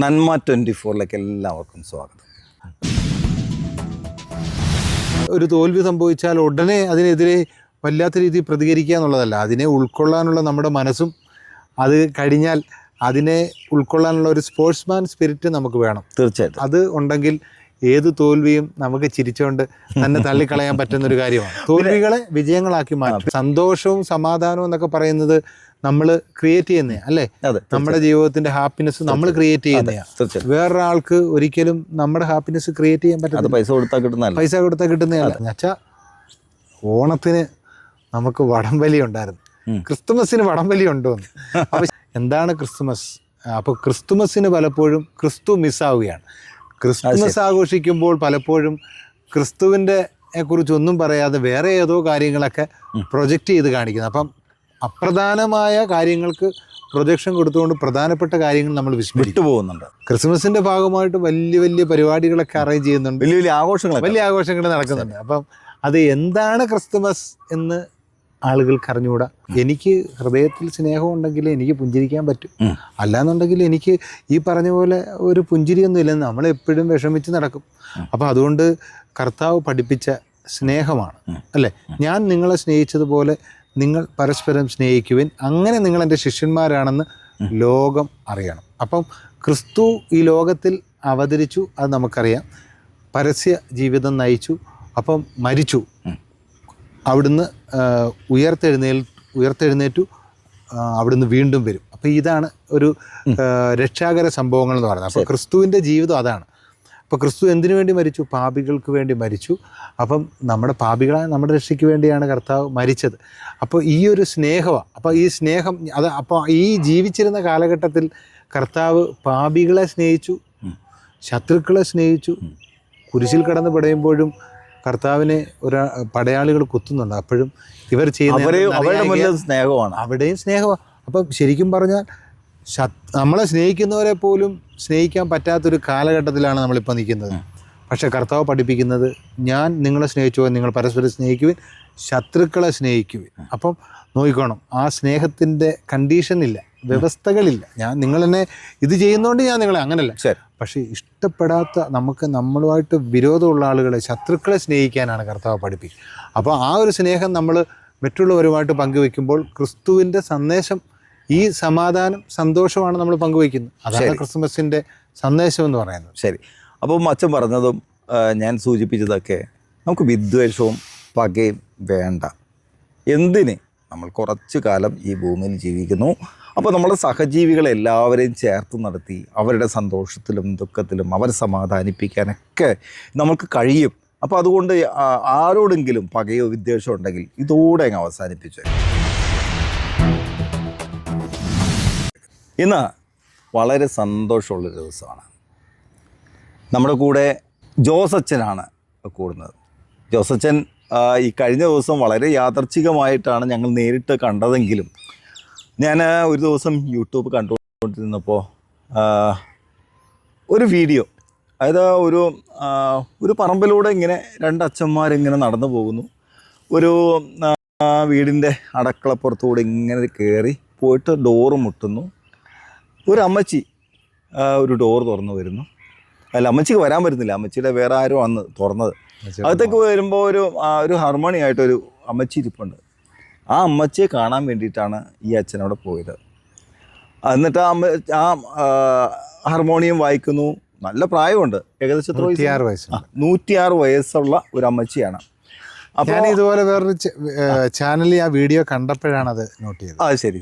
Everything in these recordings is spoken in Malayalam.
നന്മ 24ലേക്ക് എല്ലാവർക്കും സ്വാഗതം. ഒരു തോൽവി സംഭവിച്ചാൽ ഉടനെ അതിനെതിരെ വല്ലാത്ത രീതിയിൽ പ്രതികരിക്കുക എന്നുള്ളതല്ല, അതിനെ ഉൾക്കൊള്ളാനുള്ള നമ്മുടെ മനസ്സും, അത് കഴിഞ്ഞാൽ അതിനെ ഉൾക്കൊള്ളാനുള്ള ഒരു സ്പോർട്സ്മാൻ സ്പിരിറ്റ് നമുക്ക് വേണം. തീർച്ചയായിട്ടും അത് ഉണ്ടെങ്കിൽ ഏത് തോൽവിയും നമുക്ക് ചിരിച്ചുകൊണ്ട് തന്നെ തള്ളിക്കളയാൻ പറ്റുന്നൊരു കാര്യമാണ്. തോൽവികളെ വിജയങ്ങളാക്കി മാറ്റും. സന്തോഷവും സമാധാനവും എന്നൊക്കെ പറയുന്നത് നമ്മൾ ക്രിയേറ്റ് ചെയ്യുന്നേ അല്ലേ? നമ്മുടെ ജീവിതത്തിന്റെ ഹാപ്പിനെസ് നമ്മൾ ക്രിയേറ്റ് ചെയ്യുന്നതാണ്. വേറൊരാൾക്ക് ഒരിക്കലും നമ്മുടെ ഹാപ്പിനെസ് ക്രിയേറ്റ് ചെയ്യാൻ പറ്റില്ല. പൈസ കൊടുത്താൽ കിട്ടുന്നതല്ല. എന്നുവെച്ചാൽ ഓണത്തിന് നമുക്ക് വടംവലി ഉണ്ടായിരുന്നു, ക്രിസ്തുമസിന് വടംവലി ഉണ്ടോന്ന്. അപ്പൊ എന്താണ് ക്രിസ്തുമസ്? അപ്പോൾ ക്രിസ്തുമസിന് പലപ്പോഴും ക്രിസ്തു മിസ്സാവുകയാണ്. ക്രിസ്തുമസ് ആഘോഷിക്കുമ്പോൾ പലപ്പോഴും ക്രിസ്തുവിൻ്റെ കുറിച്ചൊന്നും പറയാതെ വേറെ ഏതോ കാര്യങ്ങളൊക്കെ പ്രൊജക്റ്റ് ചെയ്ത് കാണിക്കുന്നത്. അപ്പം അപ്രധാനമായ കാര്യങ്ങൾക്ക് പ്രൊജക്ഷൻ കൊടുത്തുകൊണ്ട് പ്രധാനപ്പെട്ട കാര്യങ്ങൾ നമ്മൾ വിസ്മരിച്ചു പോകുന്നുണ്ട്. ക്രിസ്മസിൻ്റെ ഭാഗമായിട്ട് വലിയ വലിയ പരിപാടികളൊക്കെ അറേഞ്ച് ചെയ്യുന്നുണ്ട്, വലിയ ആഘോഷങ്ങൾ നടക്കുന്നുണ്ട്. അപ്പം അത് എന്താണ് ക്രിസ്തുമസ് എന്ന് ആളുകൾക്ക് അറിഞ്ഞുകൂടാ. എനിക്ക് ഹൃദയത്തിൽ സ്നേഹം ഉണ്ടെങ്കിൽ എനിക്ക് പുഞ്ചിരിക്കാൻ പറ്റും, അല്ലാന്നുണ്ടെങ്കിൽ എനിക്ക് ഈ പറഞ്ഞ പോലെ ഒരു പുഞ്ചിരിയൊന്നും ഇല്ലെന്ന് നമ്മളെപ്പോഴും വിഷമിച്ച് നടക്കും. അപ്പം അതുകൊണ്ട് കർത്താവ് പഠിപ്പിച്ച സ്നേഹമാണ് അല്ലേ? ഞാൻ നിങ്ങളെ സ്നേഹിച്ചതുപോലെ നിങ്ങൾ പരസ്പരം സ്നേഹിക്കുവിൻ, അങ്ങനെ നിങ്ങൾ എൻ്റെ ശിഷ്യന്മാരാണെന്ന് ലോകം അറിയണം. അപ്പം ക്രിസ്തു ഈ ലോകത്തിൽ അവതരിച്ചു, അത് നമുക്കറിയാം. പരസ്യ ജീവിതം നയിച്ചു, അപ്പം മരിച്ചു, അവിടുന്ന് ഉയർത്തെഴുന്നേറ്റു, അവിടുന്ന് വീണ്ടും വരും. അപ്പോൾ ഇതാണ് ഒരു രക്ഷാകര സംഭവങ്ങൾ എന്ന് പറയുന്നത്. അപ്പോൾ ക്രിസ്തുവിൻ്റെ ജീവിതം അതാണ്. അപ്പോൾ ക്രിസ്തു എന്തിനു വേണ്ടി മരിച്ചു? പാപികൾക്ക് വേണ്ടി മരിച്ചു. അപ്പം നമ്മുടെ പാപികളായ നമ്മുടെ രക്ഷയ്ക്ക് വേണ്ടിയാണ് കർത്താവ് മരിച്ചത്. അപ്പോൾ ഈ ഒരു സ്നേഹമാണ്. അപ്പോൾ ഈ സ്നേഹം അപ്പോൾ ഈ ജീവിച്ചിരുന്ന കാലഘട്ടത്തിൽ കർത്താവ് പാപികളെ സ്നേഹിച്ചു, ശത്രുക്കളെ സ്നേഹിച്ചു. കുരിശിൽ കടന്ന് പിടയുമ്പോഴും കർത്താവിനെ പടയാളികൾ കുത്തുന്നുണ്ട്. അപ്പോഴും ഇവർ ചെയ്യുന്ന സ്നേഹമാണ്, അവിടെയും സ്നേഹമാണ്. അപ്പം ശരിക്കും പറഞ്ഞാൽ നമ്മളെ സ്നേഹിക്കുന്നവരെ പോലും സ്നേഹിക്കാൻ പറ്റാത്തൊരു കാലഘട്ടത്തിലാണ് നമ്മളിപ്പോൾ നിൽക്കുന്നത്. പക്ഷേ കർത്താവ് പഠിപ്പിക്കുന്നത്, ഞാൻ നിങ്ങളെ സ്നേഹിച്ചോ, നിങ്ങൾ പരസ്പരം സ്നേഹിക്കുവിൻ, ശത്രുക്കളെ സ്നേഹിക്കുവിൻ. അപ്പം നോക്കിക്കോണം, ആ സ്നേഹത്തിൻ്റെ കണ്ടീഷനില്ല, വ്യവസ്ഥകളില്ല. നിങ്ങൾ എന്നെ ഇത് ചെയ്യുന്നതുകൊണ്ട് ഞാൻ നിങ്ങളെ അങ്ങനല്ല. പക്ഷേ ഇഷ്ടപ്പെടാത്ത നമ്മളുമായിട്ട് വിരോധമുള്ള ആളുകളെ, ശത്രുക്കളെ സ്നേഹിക്കാനാണ് കർത്താവ് പഠിപ്പിക്കുക. അപ്പോൾ ആ ഒരു സ്നേഹം നമ്മൾ മറ്റുള്ളവരുമായിട്ട് പങ്കുവെക്കുമ്പോൾ ക്രിസ്തുവിൻ്റെ സന്ദേശം, ഈ സമാധാനം, സന്തോഷമാണ് നമ്മൾ പങ്കുവയ്ക്കുന്നത്. അതാണ് ക്രിസ്മസിൻ്റെ സന്ദേശം എന്ന് പറയുന്നത്. ശരി. അപ്പോൾ അച്ഛൻ പറഞ്ഞതും ഞാൻ സൂചിപ്പിച്ചതൊക്കെ, നമുക്ക് വിദ്വേഷവും പകയും വേണ്ട. എന്തിന്? നമ്മൾ കുറച്ചു കാലം ഈ ഭൂമിയിൽ ജീവിക്കുന്നു. അപ്പോൾ നമ്മുടെ സഹജീവികളെ എല്ലാവരെയും ചേർത്ത് നടത്തി അവരുടെ സന്തോഷത്തിലും ദുഃഖത്തിലും അവരെ സമാധാനിപ്പിക്കാനൊക്കെ നമുക്ക് കഴിയും. അപ്പോൾ അതുകൊണ്ട് ആരോടെങ്കിലും പകയോ വിദ്വേഷമോ ഉണ്ടെങ്കിൽ ഇതോടെ അങ്ങ് അവസാനിപ്പിച്ചു. ഇന്ന് വളരെ സന്തോഷമുള്ളൊരു ദിവസമാണ്. നമ്മുടെ കൂടെ ജോസച്ചനാണ് കൂടുന്നത്. ജോസച്ചൻ ഈ കഴിഞ്ഞ ദിവസം വളരെ യാദർച്ഛികമായിട്ടാണ് ഞങ്ങൾ നേരിട്ട് കണ്ടതെങ്കിലും, ഞാൻ ഒരു ദിവസം യൂട്യൂബ് കണ്ടുകൊണ്ടിരുന്നപ്പോൾ ഒരു വീഡിയോ, അതായത് ഒരു പറമ്പിലൂടെ ഇങ്ങനെ രണ്ട് അച്ഛന്മാരിങ്ങനെ നടന്നു പോകുന്നു. ഒരു വീടിൻ്റെ അടക്കളപ്പുറത്തൂടെ ഇങ്ങനെ കയറി പോയിട്ട് ഡോറ് മുട്ടുന്നു. ഒരു അമ്മച്ചി ഒരു ഡോർ തുറന്നു വരുന്നു. അല്ല, അമ്മച്ചിക്ക് വരാൻ പറ്റുന്നില്ല, അമ്മച്ചിയുടെ വേറെ ആരോ അന്ന് തുറന്നത്. അകത്തേക്ക് വരുമ്പോൾ ഒരു ഹാർമോണിയായിട്ടൊരു അമ്മച്ചി ഇരിപ്പുണ്ട്. ആ അമ്മച്ചിയെ കാണാൻ വേണ്ടിയിട്ടാണ് ഈ അച്ഛനവിടെ പോയത്. എന്നിട്ട് ആ ഹാർമോണിയം വായിക്കുന്നു. നല്ല പ്രായമുണ്ട്, ഏകദേശം 106 വയസ്സുള്ള ഒരു അമ്മച്ചിയാണ്. അപ്പോൾ ഞാൻ ഇതുപോലെ വേറൊരു ചാനലിൽ ആ വീഡിയോ കണ്ടപ്പോഴാണ് അത് നോട്ട് ചെയ്തത്. അത് ശരി.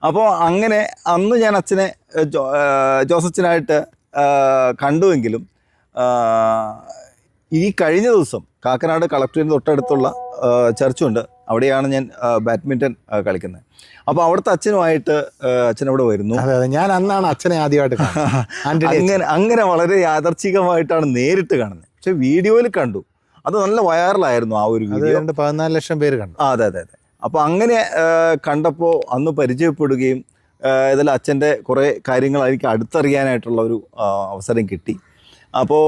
അപ്പോൾ അങ്ങനെ അന്ന് ഞാൻ അച്ഛനെ ജോസച്ചനായിട്ട് കണ്ടുവെങ്കിലും ഈ കഴിഞ്ഞ ദിവസം കാക്കനാട് കളക്ടറേറ്റിന് തൊട്ടടുത്തുള്ള ചർച്ചുണ്ട്, അവിടെയാണ് ഞാൻ ബാഡ്മിൻ്റൺ കളിക്കുന്നത്. അപ്പോൾ അവിടുത്തെ അച്ഛനുമായിട്ട് അച്ഛനവിടെ വരുന്നു. ഞാൻ അന്നാണ് അച്ഛനെ ആദ്യമായിട്ട് അങ്ങനെ വളരെ യാദർച്ഛികമായിട്ടാണ് നേരിട്ട് കാണുന്നത്. പക്ഷെ വീഡിയോയിൽ കണ്ടു, അത് നല്ല വൈറലായിരുന്നു. ആ ഒരു വീഡിയോ 14 ലക്ഷം പേര് കണ്ടു. അതെ. അപ്പോൾ അങ്ങനെ കണ്ടപ്പോൾ അന്ന് പരിചയപ്പെടുകയും ഇതിൽ അച്ഛൻ്റെ കുറേ കാര്യങ്ങൾ എനിക്ക് അടുത്തറിയാനായിട്ടുള്ള ഒരു അവസരം കിട്ടി. അപ്പോൾ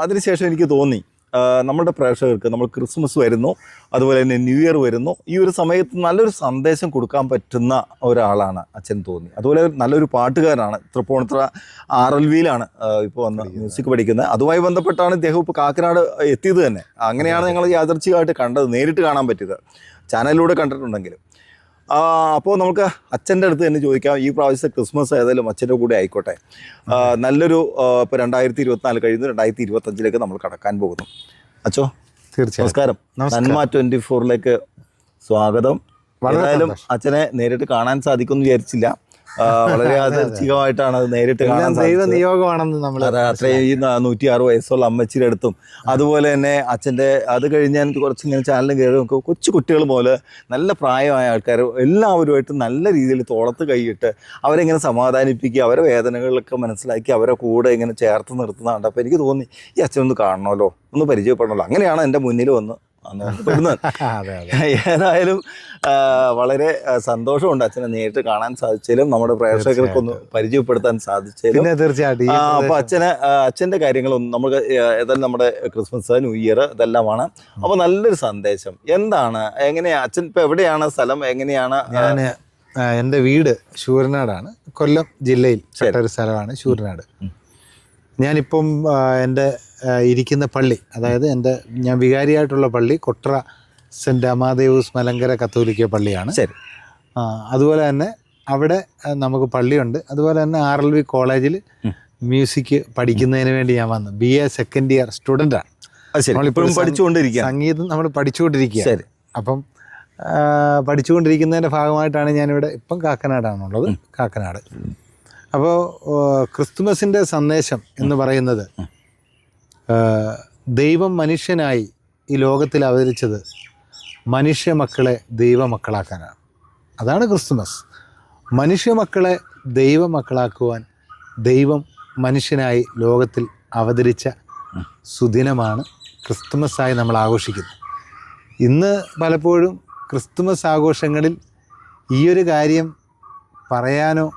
അതിനുശേഷം എനിക്ക് തോന്നി, നമ്മുടെ പ്രേക്ഷകർക്ക് നമ്മൾ ക്രിസ്മസ് വരുന്നു, അതുപോലെ തന്നെ ന്യൂ ഇയർ വരുന്നു, ഈ ഒരു സമയത്ത് നല്ലൊരു സന്ദേശം കൊടുക്കാൻ പറ്റുന്ന ഒരാളാണ് അച്ഛൻ തോന്നി. അതുപോലെ നല്ലൊരു പാട്ടുകാരനാണ്. തൃപ്പൂണിത്തുറ RLVയിലാണ് ഇപ്പോൾ വന്ന് മ്യൂസിക് പഠിക്കുന്നത്. അതുമായി ബന്ധപ്പെട്ടാണ് ഇദ്ദേഹം ഇപ്പോൾ കാക്കനാട് എത്തിയത് തന്നെ. അങ്ങനെയാണ് ഞങ്ങൾ യാദർച്ഛികമായിട്ട് കണ്ടത്, നേരിട്ട് കാണാൻ പറ്റിയത്, ചാനലിലൂടെ കണ്ടിട്ടുണ്ടെങ്കിലും. അപ്പോൾ നമുക്ക് അച്ഛൻ്റെ അടുത്ത് തന്നെ ചോദിക്കാം, ഈ പ്രാവശ്യത്തെ ക്രിസ്മസ് ഏതായാലും അച്ഛൻ്റെ കൂടെ ആയിക്കോട്ടെ. നല്ലൊരു ഇപ്പോൾ 2024 കഴിയുന്നു, 2025 നമ്മൾ കടക്കാൻ പോകുന്നു. അച്ഛോ തീർച്ചയായും നമസ്കാരം. നന്മ 24 സ്വാഗതം. ഏതായാലും അച്ഛനെ നേരിട്ട് കാണാൻ സാധിക്കുമെന്ന് വിചാരിച്ചില്ല. വളരെ യാദൃച്ഛികമായിട്ടാണ് അത് നേരിട്ട് കാണാൻ ദൈവ നിയോഗമാണെന്ന് നമ്മൾ അത്രയും 106 വയസ്സുള്ള അമ്മച്ചിയുടെ അടുത്തും, അതുപോലെ തന്നെ അച്ഛൻ്റെ അത് കഴിഞ്ഞ് എനിക്ക് കുറച്ച് ഇങ്ങനെ ചാനലും കയറി നോക്കും, കൊച്ചു കുട്ടികൾ പോലെ നല്ല പ്രായമായ ആൾക്കാർ എല്ലാവരുമായിട്ട് നല്ല രീതിയിൽ തോളത്ത് കൈയിട്ട് അവരെങ്ങനെ സമാധാനിപ്പിക്കുക, അവരെ വേദനകളൊക്കെ മനസ്സിലാക്കി അവരെ കൂടെ ഇങ്ങനെ ചേർത്ത് നിർത്തുന്നതാണ്. അപ്പോൾ എനിക്ക് തോന്നി ഈ അച്ഛനൊന്ന് കാണണമല്ലോ, ഒന്ന് പരിചയപ്പെടണമല്ലോ. അങ്ങനെയാണ് എൻ്റെ മുന്നിൽ വന്ന് ഏതായാലും വളരെ സന്തോഷമുണ്ട് അച്ഛനെ നേരിട്ട് കാണാൻ സാധിച്ചാലും നമ്മുടെ പ്രേക്ഷകർക്കൊന്ന് പരിചയപ്പെടുത്താൻ സാധിച്ചാലും. തീർച്ചയായിട്ടും. അപ്പോൾ അച്ഛൻ്റെ കാര്യങ്ങളൊന്നും നമുക്ക് ഏതായാലും നമ്മുടെ ക്രിസ്മസ്, ന്യൂ ഇയർ ഇതെല്ലാമാണ്. അപ്പോൾ നല്ലൊരു സന്ദേശം എന്താണ്, എങ്ങനെയാ അച്ഛൻ ഇപ്പം എവിടെയാണ് സ്ഥലം, എങ്ങനെയാണ്? ഞാൻ എൻ്റെ വീട് ശൂരനാടാണ്, കൊല്ലം ജില്ലയിൽ ഒരു സ്ഥലമാണ് ശൂരനാട്. ഞാനിപ്പം എൻ്റെ ഇരിക്കുന്ന പള്ളി, അതായത് ഞാൻ വികാരിയായിട്ടുള്ള പള്ളി കൊട്ര സെൻറ്റ് അമാദേവൂസ് മലങ്കര കത്തോലിക്ക പള്ളിയാണ്. ശരി. അതുപോലെ തന്നെ അവിടെ നമുക്ക് പള്ളിയുണ്ട്. അതുപോലെ തന്നെ RLV കോളേജിൽ മ്യൂസിക് പഠിക്കുന്നതിന് വേണ്ടി ഞാൻ വന്നു. BA സെക്കൻഡ് ഇയർ സ്റ്റുഡൻ്റാണ്. നമ്മളിപ്പോഴും പഠിച്ചുകൊണ്ടിരിക്കുക, സംഗീതം നമ്മൾ പഠിച്ചുകൊണ്ടിരിക്കുക. ശരി. അപ്പം പഠിച്ചുകൊണ്ടിരിക്കുന്നതിൻ്റെ ഭാഗമായിട്ടാണ് ഞാനിവിടെ ഇപ്പം കാക്കനാടാണുള്ളത്, കാക്കനാട്. അപ്പോൾ ക്രിസ്തുമസിൻ്റെ സന്ദേശം എന്ന് പറയുന്നത്, ദൈവം മനുഷ്യനായി ഈ ലോകത്തിൽ അവതരിച്ചത് മനുഷ്യ മക്കളെ ദൈവമക്കളാക്കാനാണ്. അതാണ് ക്രിസ്തുമസ്. മനുഷ്യ മക്കളെ ദൈവമക്കളാക്കുവാൻ ദൈവം മനുഷ്യനായി ലോകത്തിൽ അവതരിച്ച സുദിനമാണ് ക്രിസ്തുമസായി നമ്മൾ ആഘോഷിക്കുന്നത്. ഇന്ന് പലപ്പോഴും ക്രിസ്തുമസ് ആഘോഷങ്ങളിൽ ഈയൊരു കാര്യം പറയാനോ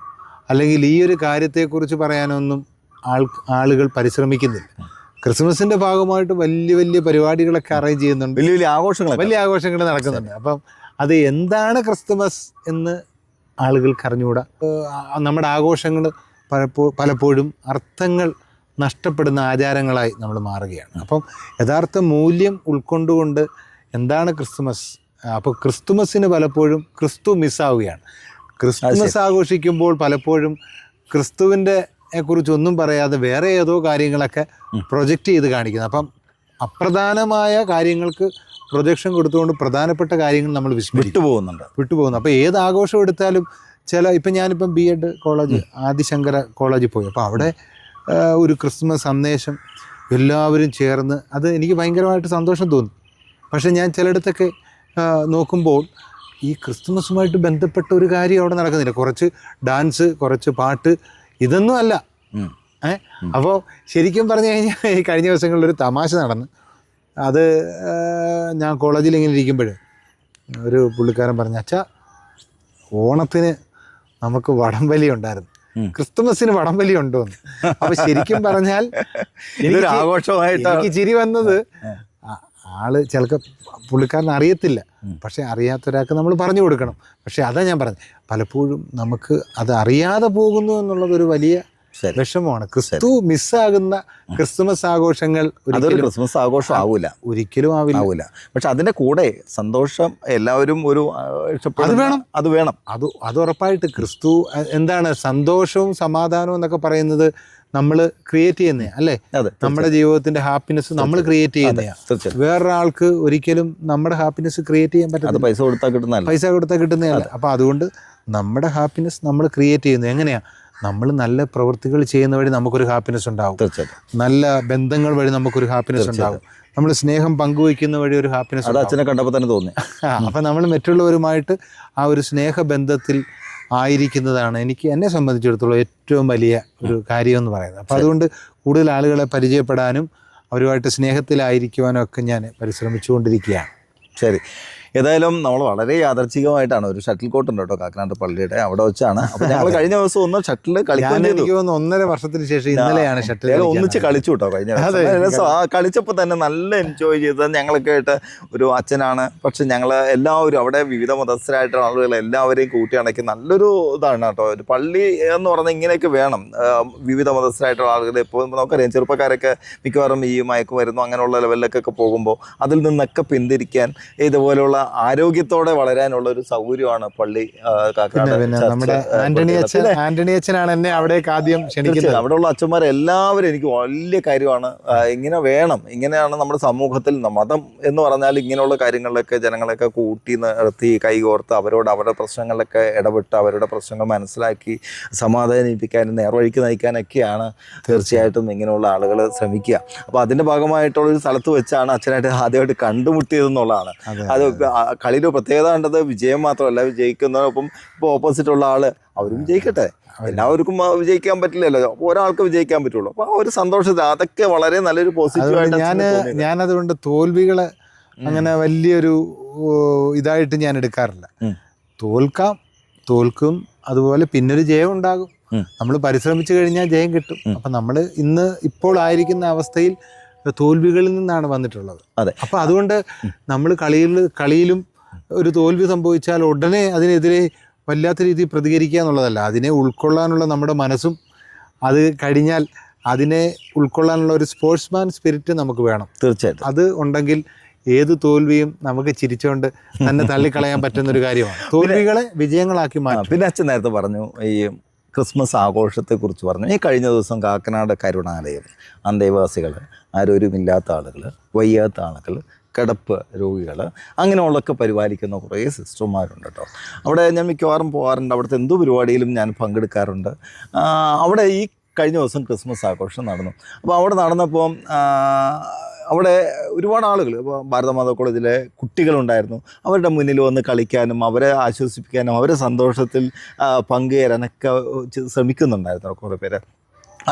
അല്ലെങ്കിൽ ഈ ഒരു കാര്യത്തെക്കുറിച്ച് പറയാനൊന്നും ആളുകൾ പരിശ്രമിക്കുന്നില്ല. ക്രിസ്മസിൻ്റെ ഭാഗമായിട്ട് വലിയ വലിയ പരിപാടികളൊക്കെ അറേഞ്ച് ചെയ്യുന്നുണ്ട്, വലിയ ആഘോഷങ്ങൾ നടക്കുന്നുണ്ട്. അപ്പം അത് എന്താണ് ക്രിസ്തുമസ് എന്ന് ആളുകൾക്ക് അറിഞ്ഞുകൂടാ. നമ്മുടെ ആഘോഷങ്ങൾ പലപ്പോഴും അർത്ഥങ്ങൾ നഷ്ടപ്പെടുന്ന ആചാരങ്ങളായി നമ്മൾ മാറുകയാണ്. അപ്പം യഥാർത്ഥ മൂല്യം ഉൾക്കൊണ്ടുകൊണ്ട് എന്താണ് ക്രിസ്തുമസ്, അപ്പോൾ ക്രിസ്തുമസിന് പലപ്പോഴും ക്രിസ്തു മിസ്സാവുകയാണ്. ക്രിസ്തുമസ് ആഘോഷിക്കുമ്പോൾ പലപ്പോഴും ക്രിസ്തുവിൻ്റെ കുറിച്ചൊന്നും പറയാതെ വേറെ ഏതോ കാര്യങ്ങളൊക്കെ പ്രൊജക്റ്റ് ചെയ്ത് കാണിക്കുന്നത്. അപ്പം അപ്രധാനമായ കാര്യങ്ങൾക്ക് പ്രൊജക്ഷൻ കൊടുത്തുകൊണ്ട് പ്രധാനപ്പെട്ട കാര്യങ്ങൾ നമ്മൾ വിട്ടുപോകുന്നു. അപ്പോൾ ഏത് ആഘോഷം എടുത്താലും ഇപ്പം ഞാനിപ്പം B.Ed കോളേജ് ആദിശങ്കര കോളേജിൽ പോയി. അപ്പോൾ അവിടെ ഒരു ക്രിസ്മസ് സന്ദേശം എല്ലാവരും ചേർന്ന്, അത് എനിക്ക് ഭയങ്കരമായിട്ട് സന്തോഷം തോന്നി. പക്ഷേ ഞാൻ ചിലയിടത്തൊക്കെ നോക്കുമ്പോൾ ഈ ക്രിസ്തുമസുമായിട്ട് ബന്ധപ്പെട്ട ഒരു കാര്യം അവിടെ നടക്കുന്നില്ല. കുറച്ച് ഡാൻസ്, കുറച്ച് പാട്ട്, ഇതൊന്നും അല്ല. അപ്പോൾ ശരിക്കും പറഞ്ഞു കഴിഞ്ഞാൽ ഈ കഴിഞ്ഞ ദിവസങ്ങളിലൊരു തമാശ നടന്ന്, അത് ഞാൻ കോളേജിൽ ഇങ്ങനെ ഇരിക്കുമ്പോൾ ഒരു പുള്ളിക്കാരൻ പറഞ്ഞു, അച്ഛാ ഓണത്തിന് നമുക്ക് വടംവലി ഉണ്ടായിരുന്നു, ക്രിസ്തുമസിന് വടംവലി ഉണ്ടോന്ന്. അപ്പോൾ ശരിക്കും പറഞ്ഞാൽ എനിക്ക് ചിരി വന്നത്, ആള് ചിലപ്പോൾ പുള്ളിക്കാരന് അറിയത്തില്ല, പക്ഷെ അറിയാത്തൊരാൾക്ക് നമ്മൾ പറഞ്ഞു കൊടുക്കണം. പക്ഷെ അതാ ഞാൻ പറഞ്ഞത്, പലപ്പോഴും നമുക്ക് അത് അറിയാതെ പോകുന്നു എന്നുള്ളതൊരു വലിയ വിഷമമാണ്. ക്രിസ്തു മിസ്സാകുന്ന ക്രിസ്തുമസ് ആഘോഷങ്ങൾ ക്രിസ്മസ് ആഘോഷം ഒരിക്കലും ആവില്ല. പക്ഷെ അതിന്റെ കൂടെ സന്തോഷം എല്ലാവരും ഒരു അത് വേണം. അത് ഉറപ്പായിട്ട്. ക്രിസ്തു എന്താണ് സന്തോഷവും സമാധാനവും എന്നൊക്കെ പറയുന്നത് നമ്മൾ ക്രിയേറ്റ് ചെയ്യുന്നേ അല്ലേ? നമ്മുടെ ജീവിതത്തിന്റെ ഹാപ്പിനെസ് നമ്മൾ ക്രിയേറ്റ് ചെയ്യുന്നതാണ്. വേറൊരാൾക്ക് ഒരിക്കലും നമ്മുടെ ഹാപ്പിനെസ് ക്രിയേറ്റ് ചെയ്യാൻ പറ്റില്ല, പൈസ കൊടുത്താൽ കിട്ടുന്നതല്ല. അപ്പോൾ അതുകൊണ്ട് നമ്മുടെ ഹാപ്പിനെസ് നമ്മൾ ക്രിയേറ്റ് ചെയ്യുന്നത് എങ്ങനെയാ? നമ്മൾ നല്ല പ്രവൃത്തികൾ ചെയ്യുന്ന വഴി നമുക്കൊരു ഹാപ്പിനെസ് ഉണ്ടാവും, നല്ല ബന്ധങ്ങൾ വഴി നമുക്കൊരു ഹാപ്പിനെസ് ഉണ്ടാവും, നമ്മൾ സ്നേഹം പങ്കുവയ്ക്കുന്ന വഴി ഒരു ഹാപ്പിനെസ്. അച്ഛനെ കണ്ടപ്പോൾ തന്നെ തോന്നി. അപ്പം നമ്മൾ മറ്റുള്ളവരുമായിട്ട് ആ ഒരു സ്നേഹബന്ധത്തിൽ ആയിരിക്കുന്നതാണ് എന്നെ സംബന്ധിച്ചിടത്തോളം ഏറ്റവും വലിയ ഒരു കാര്യം എന്ന് പറയുന്നത്. അപ്പോൾ അതുകൊണ്ട് കൂടുതൽ ആളുകളെ പരിചയപ്പെടാനും അവരുമായിട്ട് സ്നേഹത്തിലായിരിക്കുവാനും ഒക്കെ ഞാൻ പരിശ്രമിച്ചുകൊണ്ടിരിക്കുകയാണ്. ശരി. ഏതായാലും നമ്മൾ വളരെ യാദർച്ഛികമായിട്ടാണ് ഒരു ഷട്ടിൽ കോർട്ട് ഉണ്ട് കേട്ടോ കാക്കനാട് പള്ളിയുടെ അവിടെ വെച്ചാണ്. അപ്പോൾ ഞങ്ങൾ കഴിഞ്ഞ ദിവസം ഒന്ന് ഷട്ടിൽ കളിക്കാൻ ചെയ്തു. എനിക്ക് തോന്നുന്നു 1.5 വർഷത്തിന് ശേഷം ഇന്നലെയാണ് ഷട്ടിൽ ഒന്നിച്ച് കളിച്ചു കേട്ടോ കഴിഞ്ഞ ദിവസം. ആ കളിച്ചപ്പോൾ തന്നെ നല്ല എൻജോയ് ചെയ്തത് ഞങ്ങളൊക്കെ ആയിട്ട് ഒരു അച്ഛനാണ്. പക്ഷെ ഞങ്ങൾ എല്ലാവരും അവിടെ വിവിധ മതസ്ഥരായിട്ടുള്ള ആളുകൾ എല്ലാവരെയും കൂട്ടി അടക്കി നല്ലൊരു ഇതാണ് കേട്ടോ. ഒരു പള്ളി എന്ന് പറഞ്ഞാൽ ഇങ്ങനെയൊക്കെ വേണം. വിവിധ മതസ്ഥരായിട്ടുള്ള ആളുകൾ ഇപ്പോൾ നമുക്കറിയാം ചെറുപ്പക്കാരൊക്കെ മിക്കവാറും ഈ മയക്കുമരുന്നു അങ്ങനെയുള്ള ലെവലിലേക്കൊക്കെ പോകുമ്പോൾ അതിൽ നിന്നൊക്കെ പിന്തിരിക്കാൻ ഇതുപോലെയുള്ള ആരോഗ്യത്തോടെ വളരാനുള്ള ഒരു സൗകര്യമാണ് പള്ളി കാക്കനാട്. നമ്മുടെ ആന്റണി അച്ഛനാണ് എന്നെ അവിടേക്ക് ആദ്യം ക്ഷണിക്കുന്നത്. അവിടെയുള്ള അച്ഛന്മാരെല്ലാവരും എനിക്ക് വലിയ കാര്യമാണ്. ഇങ്ങനെ വേണം, ഇങ്ങനെയാണ് നമ്മുടെ സമൂഹത്തിൽ മതം എന്ന് പറഞ്ഞാൽ ഇങ്ങനെയുള്ള കാര്യങ്ങളിലൊക്കെ ജനങ്ങളൊക്കെ കൂട്ടി നിർത്തി കൈകോർത്ത് അവരുടെ പ്രശ്നങ്ങളിലൊക്കെ ഇടപെട്ട് അവരുടെ പ്രശ്നങ്ങൾ മനസ്സിലാക്കി സമാധാനിപ്പിക്കാനും നേർവഴിക്ക് നയിക്കാനൊക്കെയാണ് തീർച്ചയായിട്ടും ഇങ്ങനെയുള്ള ആളുകൾ ശ്രമിക്കുക. അപ്പോൾ അതിൻ്റെ ഭാഗമായിട്ടുള്ളൊരു സ്ഥലത്ത് വെച്ചാണ് അച്ഛനായിട്ട് ആദ്യമായിട്ട് കണ്ടുമുട്ടിയതെന്നുള്ളതാണ്. അത് കളിയുടെ പ്രത്യേകത കണ്ടത് വിജയം മാത്രമല്ല, വിജയിക്കുന്നതിനൊപ്പം ഇപ്പോൾ ഓപ്പോസിറ്റുള്ള ആള് അവരും വിജയിക്കട്ടെ. എല്ലാവർക്കും വിജയിക്കാൻ പറ്റില്ലല്ലോ, ഒരാൾക്ക് വിജയിക്കാൻ പറ്റുള്ളൂ. അപ്പോൾ ആ ഒരു സന്തോഷത്തിൽ അതൊക്കെ വളരെ നല്ലൊരു പോസിറ്റീവായിട്ട് ഞാനതുകൊണ്ട് തോൽവികളെ അങ്ങനെ വലിയൊരു ഇതായിട്ട് ഞാൻ എടുക്കാറില്ല. തോൽക്കും, അതുപോലെ പിന്നൊരു ജയം ഉണ്ടാകും. നമ്മൾ പരിശ്രമിച്ചു കഴിഞ്ഞാൽ ജയം കിട്ടും. അപ്പം നമ്മൾ ഇപ്പോൾ ആയിരിക്കുന്ന അവസ്ഥയിൽ തോൽവികളിൽ നിന്നാണ് വന്നിട്ടുള്ളത്. അതെ. അപ്പോൾ അതുകൊണ്ട് നമ്മൾ കളിയിലും ഒരു തോൽവി സംഭവിച്ചാൽ ഉടനെ അതിനെതിരെ വല്ലാത്ത രീതിയിൽ പ്രതികരിക്കുക എന്നുള്ളതല്ല, അതിനെ ഉൾക്കൊള്ളാനുള്ള നമ്മുടെ മനസ്സും അത് കഴിഞ്ഞാൽ അതിനെ ഉൾക്കൊള്ളാനുള്ള ഒരു സ്പോർട്സ്മാൻ സ്പിരിറ്റ് നമുക്ക് വേണം. തീർച്ചയായിട്ടും അത് ഉണ്ടെങ്കിൽ ഏത് തോൽവിയും നമുക്ക് ചിരിച്ചുകൊണ്ട് തന്നെ തള്ളിക്കളയാൻ പറ്റുന്നൊരു കാര്യമാണ്. തോൽവികളെ വിജയങ്ങളാക്കി മാറ്റും. പിന്നെ അച്ഛൻ നേരത്തെ പറഞ്ഞു ഈ ക്രിസ്മസ് ആഘോഷത്തെക്കുറിച്ച് പറഞ്ഞു. ഈ കഴിഞ്ഞ ദിവസം കാക്കനാട് കരുണാലയം അന്തേവാസികൾ, ആരോഗ്യമില്ലാത്ത ആളുകൾ, വയ്യാത്ത ആളുകൾ, കിടപ്പ് രോഗികൾ അങ്ങനെയുള്ളതൊക്കെ പരിപാലിക്കുന്ന കുറേ സിസ്റ്റർമാരുണ്ട് കേട്ടോ. അവിടെ ഞാൻ മിക്കവാറും പോകാറുണ്ട്. അവിടുത്തെ എന്ത് പരിപാടിയിലും ഞാൻ പങ്കെടുക്കാറുണ്ട്. അവിടെ ഈ കഴിഞ്ഞ ദിവസം ക്രിസ്മസ് ആഘോഷം നടന്നു. അപ്പോൾ അവിടെ നടന്നപ്പോൾ അവിടെ ഒരുപാട് ആളുകൾ, ഇപ്പോൾ ഭാരതമാതാ കോളേജിലെ കുട്ടികളുണ്ടായിരുന്നു. അവരുടെ മുന്നിൽ വന്ന് കളിക്കാനും അവരെ ആശ്വസിപ്പിക്കാനും അവരെ സന്തോഷത്തിൽ പങ്കുചേരാനൊക്കെ ശ്രമിക്കുന്നുണ്ടായിരുന്നു കുറേ പേര്.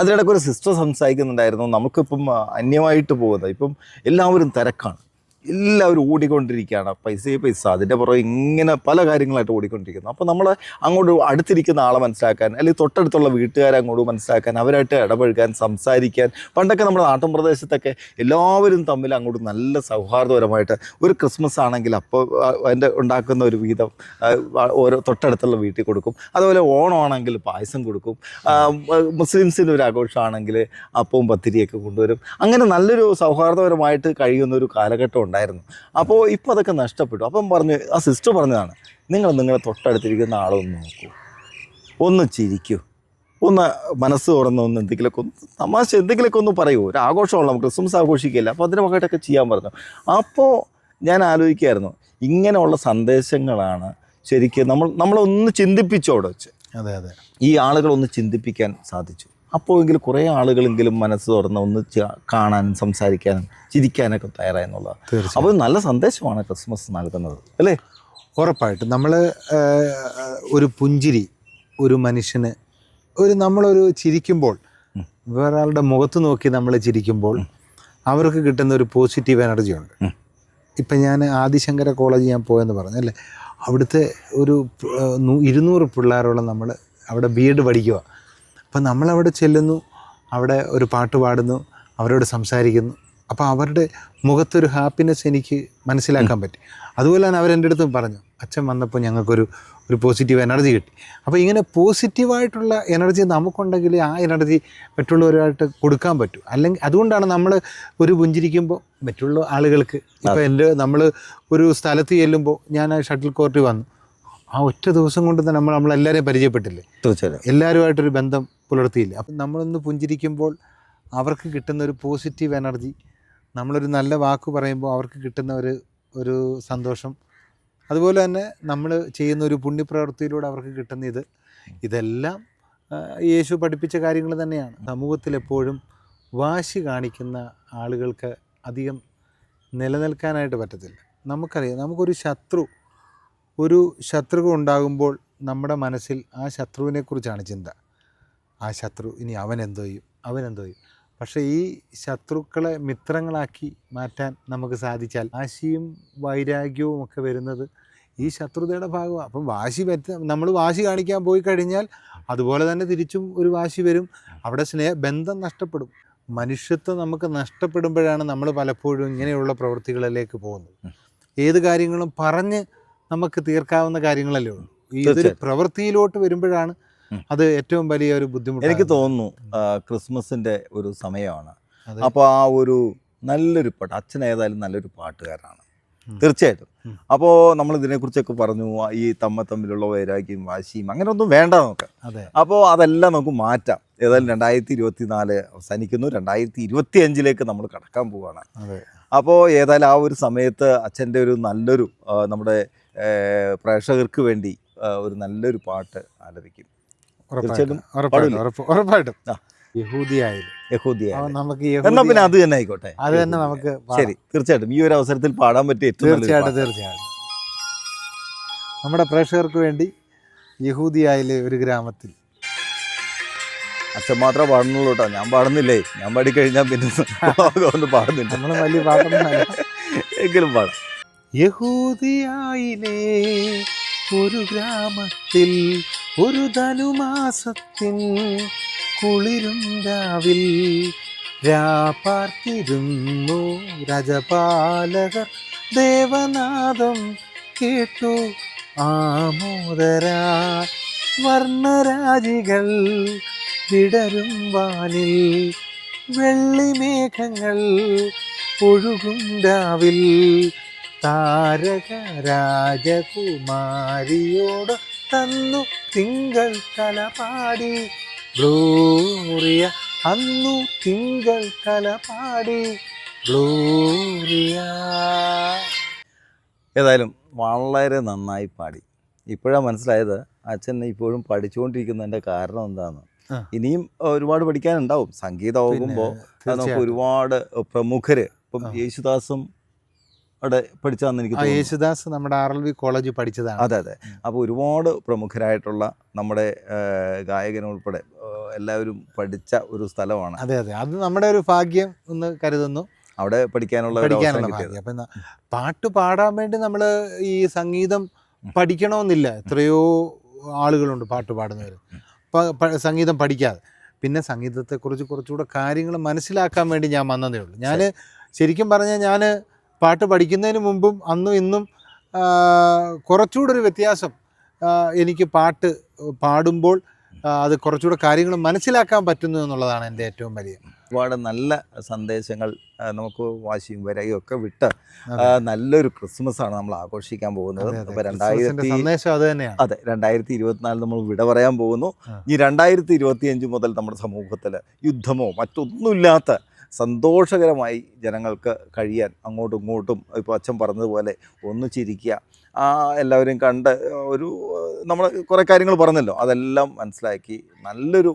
അതിനിടയ്ക്ക് ഒരു സിസ്റ്റർ സംസാരിക്കുന്നുണ്ടായിരുന്നു, നമുക്കിപ്പം അന്യമായിട്ട് പോകുന്നത് ഇപ്പം എല്ലാവരും തിരക്കാണ്, എല്ലാവരും ഓടിക്കൊണ്ടിരിക്കുകയാണ്, പൈസ അതിൻ്റെ പുറകെ ഇങ്ങനെ പല കാര്യങ്ങളായിട്ട് ഓടിക്കൊണ്ടിരിക്കുന്നു. അപ്പോൾ നമ്മൾ അങ്ങോട്ട് അടുത്തിരിക്കുന്ന ആളെ മനസ്സിലാക്കാൻ, അല്ലെങ്കിൽ തൊട്ടടുത്തുള്ള വീട്ടുകാരെ അങ്ങോട്ട് മനസ്സിലാക്കാൻ, അവരായിട്ട് ഇടപഴകാൻ, സംസാരിക്കാൻ. പണ്ടൊക്കെ നമ്മുടെ നാട്ടിൻ പ്രദേശത്തൊക്കെ എല്ലാവരും തമ്മിൽ അങ്ങോട്ട് നല്ല സൗഹാർദ്ദപരമായിട്ട് ഒരു ക്രിസ്മസ് ആണെങ്കിൽ അപ്പോൾ അതിൻ്റെ ഉണ്ടാക്കുന്ന ഒരു വീതം ഓരോ തൊട്ടടുത്തുള്ള വീട്ടിൽ കൊടുക്കും. അതുപോലെ ഓണമാണെങ്കിൽ പായസം കൊടുക്കും. മുസ്ലിംസിൻ്റെ ഒരു ആഘോഷമാണെങ്കിൽ അപ്പവും പത്തിരിയൊക്കെ കൊണ്ടുവരും. അങ്ങനെ നല്ലൊരു സൗഹാർദ്ദപരമായിട്ട് കഴിയുന്നൊരു കാലഘട്ടം ഉണ്ടായിരുന്നു. അപ്പോൾ ഇപ്പോൾ അതൊക്കെ നഷ്ടപ്പെട്ടു. അപ്പം ആ സിസ്റ്റർ പറഞ്ഞതാണ്, നിങ്ങളെ തൊട്ടടുത്തിരിക്കുന്ന ആളൊന്ന് നോക്കൂ, ഒന്ന് ചിരിക്കൂ, ഒന്ന് മനസ്സ് തുറന്ന് ഒന്ന് എന്തെങ്കിലുമൊക്കെ തമാശ എന്തെങ്കിലുമൊക്കെ ഒന്ന് പറയൂ. ഒരു ആഘോഷമുള്ള നമുക്ക് ക്രിസ്മസ് ആഘോഷിക്കില്ല, അപ്പോൾ അതിൻ്റെ വകയായിട്ടൊക്കെ ചെയ്യാൻ പറഞ്ഞു. അപ്പോൾ ഞാൻ ആലോചിക്കുകയായിരുന്നു, ഇങ്ങനെയുള്ള സന്ദേശങ്ങളാണ് ശരിക്കും നമ്മളൊന്ന് ചിന്തിപ്പിച്ചോടെ വെച്ച്. അതെ, ഈ ആളുകളൊന്ന് ചിന്തിപ്പിക്കാൻ സാധിച്ചു. അപ്പോഴെങ്കിലും കുറേ ആളുകളെങ്കിലും മനസ്സ് തുറന്ന് ഒന്ന് കാണാനും സംസാരിക്കാനും ചിരിക്കാനൊക്കെ തയ്യാറായെന്നുള്ളത്. അപ്പോൾ നല്ല സന്ദേശമാണ് ക്രിസ്മസ് നൽകുന്നത്, അല്ലേ? ഉറപ്പായിട്ടും. നമ്മൾ ഒരു പുഞ്ചിരി ഒരു മനുഷ്യന് നമ്മളൊരു ചിരിക്കുമ്പോൾ, വേറൊരാളുടെ മുഖത്ത് നോക്കി നമ്മൾ ചിരിക്കുമ്പോൾ അവർക്ക് കിട്ടുന്ന ഒരു പോസിറ്റീവ് എനർജി ഉണ്ട്. ഇപ്പം ഞാൻ ആദിശങ്കര കോളേജ് ഞാൻ പോയെന്ന് പറഞ്ഞല്ലേ, അവിടുത്തെ ഒരു 200 പിള്ളേരോളം നമ്മൾ അവിടെ B.Ed പഠിക്കുക. അപ്പം നമ്മളവിടെ ചെല്ലുന്നു, അവിടെ ഒരു പാട്ട് പാടുന്നു, അവരോട് സംസാരിക്കുന്നു. അപ്പോൾ അവരുടെ മുഖത്തൊരു ഹാപ്പിനെസ് എനിക്ക് മനസ്സിലാക്കാൻ പറ്റി. അതുപോലെ തന്നെ അവരെൻ്റെ അടുത്തും പറഞ്ഞു, അച്ഛൻ വന്നപ്പോൾ ഞങ്ങൾക്കൊരു പോസിറ്റീവ് എനർജി കിട്ടി. അപ്പോൾ ഇങ്ങനെ പോസിറ്റീവായിട്ടുള്ള എനർജി നമുക്കുണ്ടെങ്കിൽ ആ എനർജി മറ്റുള്ളവരായിട്ട് കൊടുക്കാൻ പറ്റും. അല്ലെങ്കിൽ അതുകൊണ്ടാണ് നമ്മൾ ഒരു പുഞ്ചിരിക്കുമ്പോൾ മറ്റുള്ള ആളുകൾക്ക്, ഇപ്പോൾ നമ്മൾ ഒരു സ്ഥലത്ത് ചെല്ലുമ്പോൾ ഞാൻ ഷട്ടിൽ കോർട്ടിൽ വന്നു, ആ ഒറ്റ ദിവസം കൊണ്ട് തന്നെ നമ്മളെല്ലാവരെയും പരിചയപ്പെട്ടില്ലേ? തീർച്ചയായും എല്ലാവരുമായിട്ടൊരു ബന്ധം പുലർത്തിയില്ല. അപ്പം നമ്മളൊന്ന് പുഞ്ചിരിക്കുമ്പോൾ അവർക്ക് കിട്ടുന്ന ഒരു പോസിറ്റീവ് എനർജി, നമ്മളൊരു നല്ല വാക്ക് പറയുമ്പോൾ അവർക്ക് കിട്ടുന്ന ഒരു സന്തോഷം, അതുപോലെ തന്നെ നമ്മൾ ചെയ്യുന്ന ഒരു പുണ്യപ്രവൃത്തിയിലൂടെ അവർക്ക് കിട്ടുന്ന ഇതെല്ലാം യേശു പഠിപ്പിച്ച കാര്യങ്ങൾ തന്നെയാണ്. സമൂഹത്തിൽ എപ്പോഴും വാശി കാണിക്കുന്ന ആളുകൾക്ക് അധികം നിലനിൽക്കാനായിട്ട് പറ്റത്തില്ല. നമുക്കറിയാം, നമുക്കൊരു ശത്രു ഉണ്ടാകുമ്പോൾ നമ്മുടെ മനസ്സിൽ ആ ശത്രുവിനെക്കുറിച്ചാണ് ചിന്ത. ആ ശത്രു ഇനി അവനെന്തോ ചെയ്യും. പക്ഷേ ഈ ശത്രുക്കളെ മിത്രങ്ങളാക്കി മാറ്റാൻ നമുക്ക് സാധിച്ചാൽ വാശിയും വൈരാഗ്യവും ഒക്കെ വരുന്നത് ഈ ശത്രുതയുടെ ഭാഗമാണ്. അപ്പം നമ്മൾ വാശി കാണിക്കാൻ പോയി കഴിഞ്ഞാൽ അതുപോലെ തന്നെ തിരിച്ചും ഒരു വാശി വരും. അവിടെ ബന്ധം നഷ്ടപ്പെടും. മനുഷ്യത്വം നമുക്ക് നഷ്ടപ്പെടുമ്പോഴാണ് നമ്മൾ പലപ്പോഴും ഇങ്ങനെയുള്ള പ്രവൃത്തികളിലേക്ക് പോകുന്നത്. ഏത് കാര്യങ്ങളും പറഞ്ഞ് നമുക്ക് തീർക്കാവുന്ന കാര്യങ്ങളല്ലേ ഉള്ളൂ. ഇതൊരു പ്രവൃത്തിയിലോട്ട് വരുമ്പോഴാണ് അത് ഏറ്റവും വലിയ ഒരു ബുദ്ധിമുട്ട്. എനിക്ക് തോന്നുന്നു ക്രിസ്മസിൻ്റെ ഒരു സമയമാണ്. അപ്പോൾ ആ ഒരു നല്ലൊരു പാട്ട്, അച്ഛൻ ഏതായാലും നല്ലൊരു പാട്ടുകാരനാണ് തീർച്ചയായിട്ടും. അപ്പോൾ നമ്മൾ ഇതിനെക്കുറിച്ചൊക്കെ പറഞ്ഞു, ഈ തമ്മിലുള്ള വൈരാഗ്യം വാശിയും അങ്ങനെ ഒന്നും വേണ്ട നമുക്ക്. അപ്പോൾ അതെല്ലാം നമുക്ക് മാറ്റാം. ഏതായാലും 2024 അവസാനിക്കുന്നു, 2025 നമ്മൾ കടക്കാൻ പോവുകയാണ്. അപ്പോൾ ഏതായാലും ആ ഒരു സമയത്ത് അച്ഛൻ്റെ ഒരു നല്ലൊരു നമ്മുടെ പ്രേക്ഷകർക്ക് വേണ്ടി ഒരു നല്ലൊരു പാട്ട് ആലപിക്കും. ഉറപ്പായിട്ടും എന്നാ പിന്നെ അത് തന്നെ ആയിക്കോട്ടെ. അത് തന്നെ നമുക്ക് ശരി, തീർച്ചയായിട്ടും ഈ ഒരു അവസരത്തിൽ പാടാൻ പറ്റിയ തീർച്ചയായിട്ടും നമ്മുടെ പ്രേക്ഷകർക്ക് വേണ്ടി യഹൂദിയായിലെ ഒരു ഗ്രാമത്തിൽ. അച്ഛൻ മാത്രമേ പാടുന്നുള്ളൂ കേട്ടോ, ഞാൻ പാടുന്നില്ലേ. ഞാൻ പാടിക്കഴിഞ്ഞാൽ പിന്നെ കൊണ്ട് പാടുന്നില്ല. നമ്മൾ വലിയ പാടുന്നില്ല, എങ്കിലും പാടാം. യഹൂദിയായിലെ ഒരു ഗ്രാമത്തിൽ ഒരു ധനുമാസത്തിൻ കുളിരും രാവിൽ രാപ്പാർത്തിരുന്നു രജപാലകർ. ദേവനാദം കേട്ടു ആമോദരാ. വർണ്ണരാജികൾ വിടരും വാനിൽ, വെള്ളിമേഘങ്ങൾ ഒഴുകും രാവിൽ. താരക രാജകുമാരിയോട് തന്നു തിങ്കൾ കലപാടി ഗ്ലോറിയ. അന്നു തിങ്കൾ കലപാടി ഗ്ലോറിയ. ഏതായാലും വളരെ നന്നായി പാടി. ഇപ്പോഴാണ് മനസ്സിലായത് അച്ഛൻ ഇപ്പോഴും പഠിച്ചുകൊണ്ടിരിക്കുന്നതിൻ്റെ കാരണം എന്താണെന്ന്. ഇനിയും ഒരുപാട് പഠിക്കാനുണ്ടാവും. സംഗീതമാകുമ്പോൾ നമുക്ക് ഒരുപാട് പ്രമുഖര്, ഇപ്പം യേശുദാസും അവിടെ പഠിച്ചതെന്ന് എനിക്ക് തോന്നുന്നു. യേശുദാസ് നമ്മുടെ RLV കോളേജിൽ പഠിച്ചതാണ്. അതെ. അപ്പോൾ ഒരുപാട് പ്രമുഖരായിട്ടുള്ള നമ്മുടെ ഗായകനുൾപ്പെടെ എല്ലാവരും പഠിച്ച ഒരു സ്ഥലമാണ്. അതെ. അത് നമ്മുടെ ഒരു ഭാഗ്യം എന്ന് കരുതുന്നു, അവിടെ പഠിക്കാനുള്ള ഭാഗ്യം. അപ്പം പാട്ട് പാടാൻ വേണ്ടി നമ്മൾ ഈ സംഗീതം പഠിക്കണമെന്നില്ല. എത്രയോ ആളുകളുണ്ട് പാട്ട് പാടുന്നവർ സംഗീതം പഠിക്കാതെ. പിന്നെ സംഗീതത്തെക്കുറിച്ച് കുറച്ചുകൂടെ കാര്യങ്ങൾ മനസ്സിലാക്കാൻ വേണ്ടി ഞാൻ വന്നതേ ഉള്ളൂ. ഞാൻ ശരിക്കും പറഞ്ഞാൽ ഞാൻ പാട്ട് പഠിക്കുന്നതിന് മുമ്പും അന്നും ഇന്നും കുറച്ചുകൂടെ ഒരു വ്യത്യാസം എനിക്ക് പാട്ട് പാടുമ്പോൾ അത് കുറച്ചുകൂടെ കാര്യങ്ങൾ മനസ്സിലാക്കാൻ പറ്റുന്നു എന്നുള്ളതാണ് എൻ്റെ ഏറ്റവും വലിയ. ഒരുപാട് നല്ല സന്ദേശങ്ങൾ നമുക്ക് വാശിയും വരയും ഒക്കെ വിട്ട് നല്ലൊരു ക്രിസ്മസ് ആണ് നമ്മൾ ആഘോഷിക്കാൻ പോകുന്നത്. അപ്പോൾ 2024 നമ്മൾ വിട പറയാൻ പോകുന്നു. ഈ 2025 മുതൽ നമ്മുടെ സമൂഹത്തിൽ യുദ്ധമോ മറ്റൊന്നുമില്ലാത്ത സന്തോഷകരമായി ജനങ്ങൾക്ക് കഴിയാൻ അങ്ങോട്ടും ഇങ്ങോട്ടും ഇപ്പോൾ അച്ഛൻ പറഞ്ഞതുപോലെ ഒന്ന് ചിരിക്കുക, എല്ലാവരും കണ്ട് ഒരു നമ്മൾ കുറേ കാര്യങ്ങൾ പറഞ്ഞല്ലോ, അതെല്ലാം മനസ്സിലാക്കി നല്ലൊരു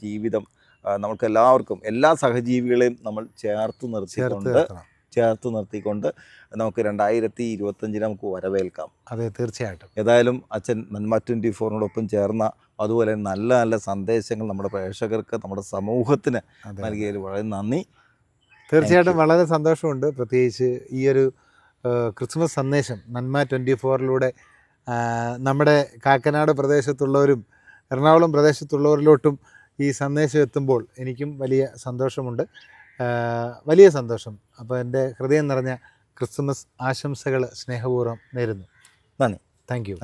ജീവിതം നമുക്ക് എല്ലാവർക്കും, എല്ലാ സഹജീവികളെയും നമ്മൾ ചേർത്ത് നിർത്തിക്കൊണ്ട് നമുക്ക് 2025 നമുക്ക് വരവേൽക്കാം. അതെ, തീർച്ചയായിട്ടും. ഏതായാലും അച്ഛൻ നന്മ 24നോടൊപ്പം ചേർന്ന അതുപോലെ നല്ല നല്ല സന്ദേശങ്ങൾ നമ്മുടെ പ്രേക്ഷകർക്ക്, നമ്മുടെ സമൂഹത്തിന് നൽകിയതിൽ വളരെ നന്ദി. തീർച്ചയായിട്ടും വളരെ സന്തോഷമുണ്ട്. പ്രത്യേകിച്ച് ഈ ഒരു ക്രിസ്മസ് സന്ദേശം നന്മ 24ലൂടെ നമ്മുടെ കാക്കനാട് പ്രദേശത്തുള്ളവരും എറണാകുളം പ്രദേശത്തുള്ളവരിലോട്ടും ഈ സന്ദേശം എത്തുമ്പോൾ എനിക്കും വലിയ സന്തോഷമുണ്ട്, വലിയ സന്തോഷം. അപ്പോൾ എൻ്റെ ഹൃദയം നിറഞ്ഞ ക്രിസ്മസ് ആശംസകൾ സ്നേഹപൂർവ്വം നേരുന്നു. നന്ദി. Thank you.